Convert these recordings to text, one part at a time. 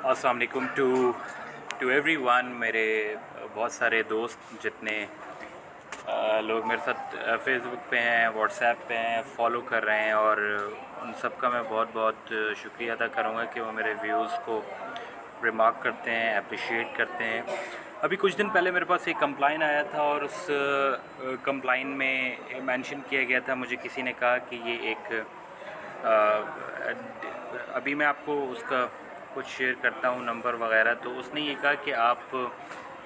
अस्सलाम वालेकुम to everyone. मेरे बहुत सारे दोस्त जितने लोग मेरे साथ फेसबुक पे हैं, व्हाट्सएप पे हैं, फॉलो कर रहे हैं, और उन सब का मैं बहुत बहुत शुक्रिया अदा करूँगा कि वो मेरे व्यूज़ को रिमार्क करते हैं, अप्रिशिएट करते हैं। अभी कुछ दिन पहले मेरे पास एक कंप्लेन आया था, और उस कंप्लेन में मेंशन किया गया था, मुझे किसी ने कहा कि ये एक अभी मैं आपको उसका कुछ शेयर करता हूँ नंबर वगैरह। तो उसने ये कहा कि आप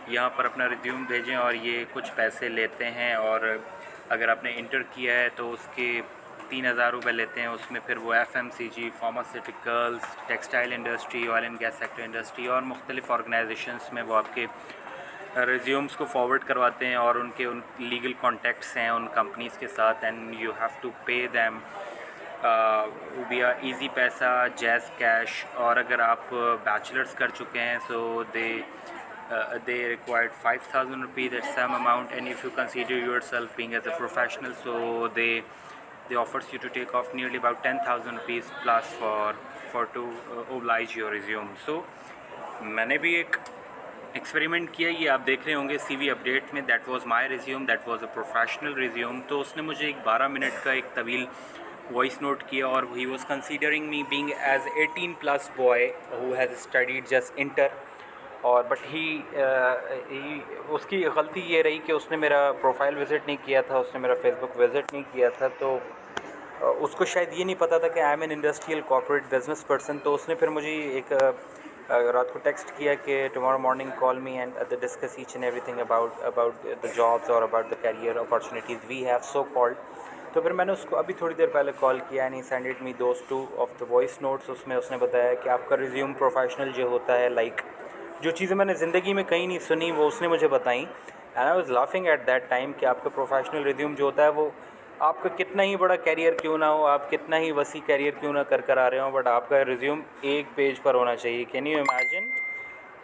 यहाँ पर अपना रिज्यूम भेजें और ये कुछ पैसे लेते हैं, और अगर आपने इंटर किया है तो उसके 3,000 रुपये लेते हैं। उसमें फिर वो FMCG, pharmaceuticals, textile industry, oil and gas sector industry और मुख्तलिफ़ ऑर्गेनाइजेशंस में वो आपके रिज्यूम्स को फॉरवर्ड करवाते हैं, और उन लीगल कॉन्टैक्ट्स हैं उन कंपनीज़ के साथ, and you have to pay them via easy पैसा, जैज़ कैश। और अगर आप बैचलर्स कर चुके हैं सो they required 5,000 rupees at some amount, and if you consider yourself being as a professional, so they offers you to take off nearly about 10,000 rupees plus for to oblige your resume. So मैंने भी एक experiment किया, ये आप देख रहे होंगे CV update में, that was my resume, that was a professional resume. तो उसने मुझे एक 12 मिनट का एक तवील वॉइस नोट किया, और he was considering me being as 18 plus boy who has studied just inter. और बट ही उसकी गलती ये रही कि उसने मेरा प्रोफाइल विज़िट नहीं किया था, उसने मेरा फेसबुक विज़िट नहीं किया था। तो उसको शायद ये नहीं पता था कि I am an industrial corporate business person. तो उसने फिर मुझे एक रात को टेक्स्ट किया कि tomorrow morning call me and discuss each and everything about the jobs और about the career opportunities we have so called. तो फिर मैंने उसको अभी थोड़ी देर पहले कॉल किया, and he sended me those 2 of the voice notes. उसमें उसने बताया कि आपका रिज्यूम प्रोफेशनल जो होता है, लाइक जो चीज़ें मैंने ज़िंदगी में कहीं नहीं सुनी वो उसने मुझे बताई। And I was laughing at that time कि आपका प्रोफेशनल रिज्यूम जो होता है वो आपका कितना ही बड़ा कैरियर क्यों ना हो, आप कितना ही वसी कैरियर क्यों ना कर आ रहे हो, बट आपका रिज्यूम एक पेज पर होना चाहिए। Can you imagine?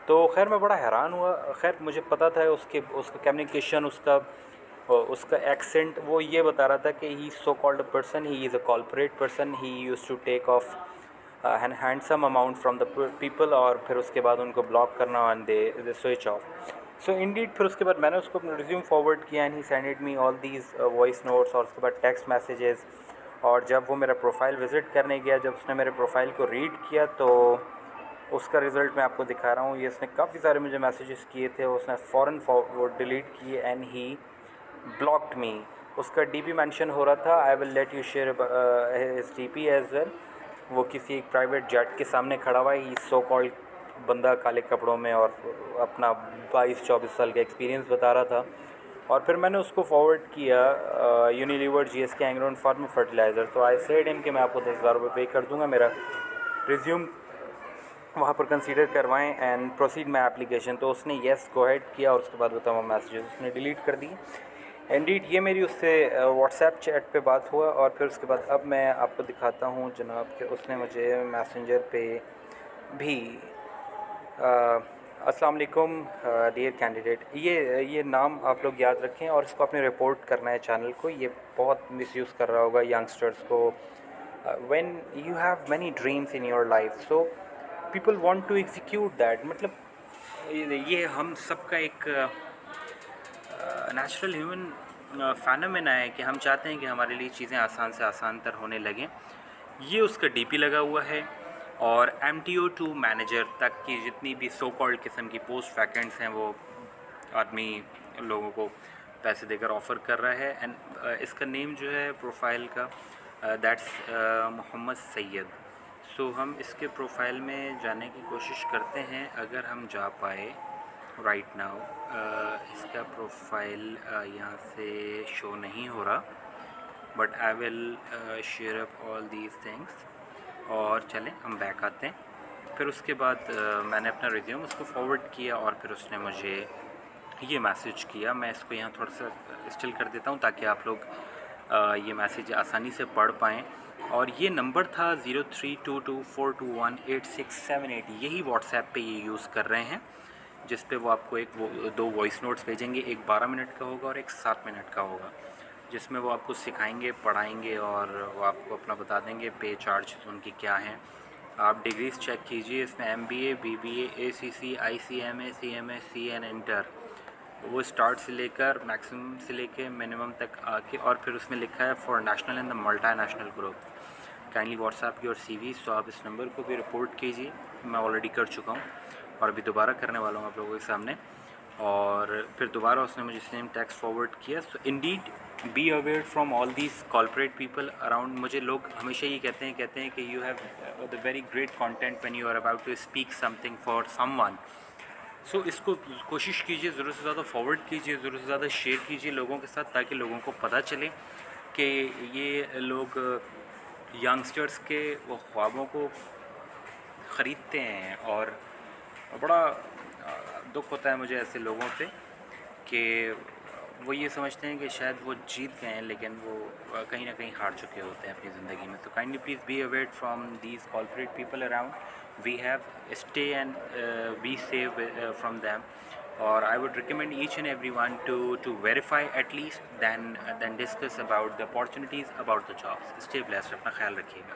तो खैर मैं बड़ा हैरान हुआ। खैर मुझे पता था उसका कम्युनिकेशन, उसका एक्सेंट वो ये बता रहा था कि he so called person, he is a corporate person, he use to take off an handsome amount from the people, और फिर उसके बाद उनको ब्लॉक करना and they switch off. So indeed फिर उसके बाद मैंने उसको अपना रिज्यूम फॉरवर्ड किया, and he sended me all these voice notes, और उसके बाद टेक्स्ट मैसेजेस। और जब वो मेरा प्रोफाइल विज़िट करने गया, जब उसने मेरे प्रोफाइल को रीड किया, तो उसका रिज़ल्ट मैं आपको दिखा रहा हूँ। ये इसने काफ़ी सारे मुझे मैसेजेस किए थे, उसने फ़ौरन वो डिलीट किए, एंड ही ब्लॉक्ड मी। उसका DP मेंशन हो रहा था, I will let you share his DP as well. वो किसी एक प्राइवेट जेट के सामने खड़ा हुआ है, ही सो कॉल्ड बंदा काले कपड़ों में, और अपना 22-24 साल का एक्सपीरियंस बता रहा था। और फिर मैंने उसको फॉरवर्ड किया Unilever GSK Engro and pharma fertiliser. तो आई सेड हिम कि मैं आपको 10,000 रुपये पे कर दूंगा, मेरा रिज्यूम वहाँ पर कंसीडर करवाएं एंड प्रोसीड माई एप्लीकेशन। तो उसने येस गो हेड किया, और उसके बाद वो तमाम मैसेजेस उसने डिलीट कर दिए। इंडीड ये मेरी उससे व्हाट्सएप चैट पे बात हुआ, और फिर उसके बाद अब मैं आपको दिखाता हूँ जनाब कि उसने मुझे मैसेंजर पे भी अस्सलाम वालेकुम डियर कैंडिडेट, ये नाम आप लोग याद रखें, और इसको आपने रिपोर्ट करना है चैनल को। ये बहुत मिसयूज़ कर रहा होगा यंगस्टर्स को। When you have many dreams in your life, so people want to execute that. मतलब ये हम सबका एक नेचुरल ह्यूमन फ़ेनोमेना है कि हम चाहते हैं कि हमारे लिए चीज़ें आसान से आसान तर होने लगें। ये उसका DP लगा हुआ है, और MTO2 मैनेजर तक की जितनी भी सो कॉल्ड किस्म की पोस्ट वैकेंट्स हैं वो आदमी लोगों को पैसे देकर ऑफ़र कर रहा है। एंड इसका नेम जो है प्रोफाइल का, दैट्स मोहम्मद सैयद। सो हम इसके प्रोफाइल में जाने की कोशिश करते हैं, अगर हम जा पाए राइट नाउ। इसका प्रोफाइल यहाँ से शो नहीं हो रहा, but I will share up all these things. और चलें हम बैक आते हैं। फिर उसके बाद मैंने अपना रिज्यूम उसको फॉरवर्ड किया, और फिर उसने मुझे ये मैसेज किया। मैं इसको यहाँ थोड़ा सा स्टिल कर देता हूँ ताकि आप लोग ये मैसेज आसानी से पढ़ पाएँ। और ये नंबर था 0322421867। यही व्हाट्सएप पे ये यूज़ कर रहे हैं, जिस पे वो आपको दो वॉइस नोट्स भेजेंगे। एक 12 मिनट का होगा और एक 7 मिनट का होगा, जिसमें वो आपको सिखाएंगे, पढ़ाएंगे, और वो आपको अपना बता देंगे पे चार्ज उनकी क्या हैं। आप डिग्रीज चेक कीजिए, इसमें MBA, BBA, ACC, ICMA, CMA, CN inter, वो स्टार्ट से लेकर मैक्सिमम से लेकर मिनिमम तक आके, और फिर उसमें लिखा है for national and the multi national group. Kindly WhatsApp your CVs। तो आप इस नंबर को भी रिपोर्ट कीजिए, मैं ऑलरेडी कर चुका हूँ और अभी दोबारा करने वाला हूँ आप लोगों के सामने। और फिर दोबारा उसने मुझे सेम टेक्स्ट फॉरवर्ड किया। So indeed be aware from all these corporate people around. मुझे लोग हमेशा ये कहते हैं कि you have the very great content when you are about to speak something for someone. So इसको कोशिश कीजिए, ज़रूरत से ज़्यादा फॉरवर्ड कीजिए, ज़रूरत से ज़्यादा शेयर कीजिए लोगों के साथ, ताकि लोगों को पता चले कि ये लोग यंगस्टर्स के वो ख्वाबों को ख़रीदते हैं। और बड़ा दुख होता है मुझे ऐसे लोगों पे कि वो ये समझते हैं कि शायद वो जीत गए हैं, लेकिन वो कहीं ना कहीं हार चुके होते हैं अपनी ज़िंदगी में। तो kindly please be aware from these corporate people around. We have stay and be save from them. और I would recommend each and every one to verify at least, then discuss about the opportunities, about the jobs. Stay blessed, अपना ख्याल रखिएगा।